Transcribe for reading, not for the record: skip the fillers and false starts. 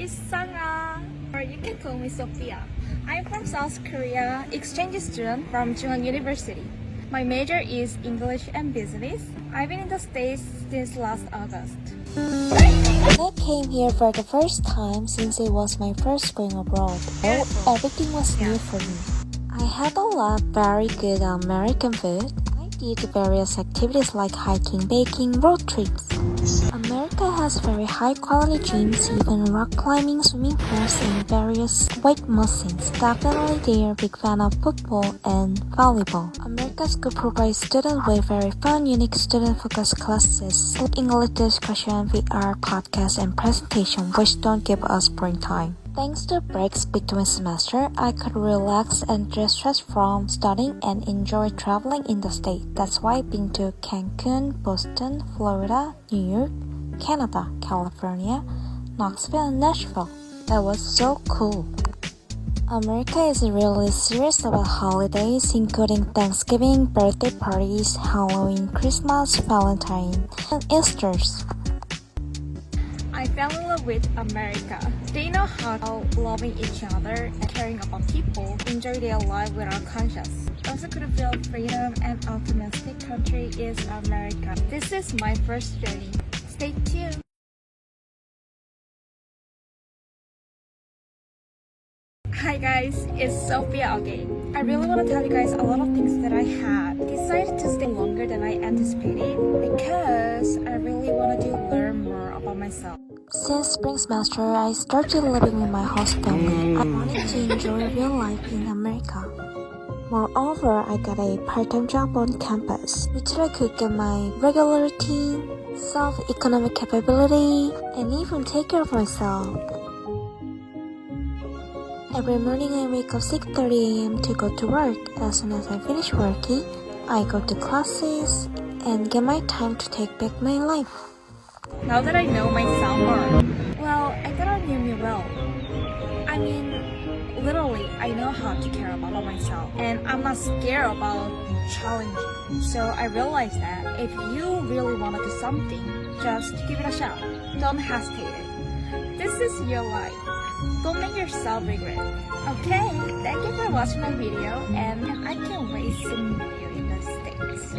is Sangha, or you can call me Sophia. I'm from South Korea, exchange student from Chunghwa University. My major is English and Business. I've been in the States since last August. I came here for the first time since it was my first going abroad. Everything was new for me. I had a lot of very good American food. I did various activities like hiking, baking, road trips. America has very high quality gyms, even rock climbing, swimming pools, and various weight machines. Definitely they are a big fan of football and volleyball. America school provides students with very fun, unique student-focused classes, English discussion, VR, podcast, and presentation, which don't give us boring time. Thanks to breaks between semester, I could relax and distress from studying and enjoy traveling in the state. That's why I've been to Cancun, Boston, Florida, New York, Canada, California, Knoxville, and Nashville. That was so cool. America is really serious about holidays, including Thanksgiving, birthday parties, Halloween, Christmas, Valentine, and Easter's. I fell in love with America. They know how to loving each other and caring about people, enjoy their life without conscience. Also could feel freedom and optimistic country is America. This is my first journey. Stay tuned. Hi guys, it's Sophia again. I really want to tell you guys a lot of things that I had. Decided to stay longer than I anticipated because I really wanted to learn more about myself. Since spring semester, I started living with my host family. I wanted to enjoy real life in America. Moreover, I got a part-time job on campus, which I could get my regular routine, self-economic capability, and even take care of myself. Every morning I wake up 6:30 a.m. to go to work. As soon as I finish working, I go to classes and get my time to take back my life. Now that I know myself more, well, I thought I knew me well. I mean, literally, I know how to care about myself, and I'm not scared about challenging. So I realized that if you really want to do something, just give it a shot. Don't hesitate. This is your life. Don't make yourself regret. Okay, thank you for watching my video, and I can't wait seeing you in the States.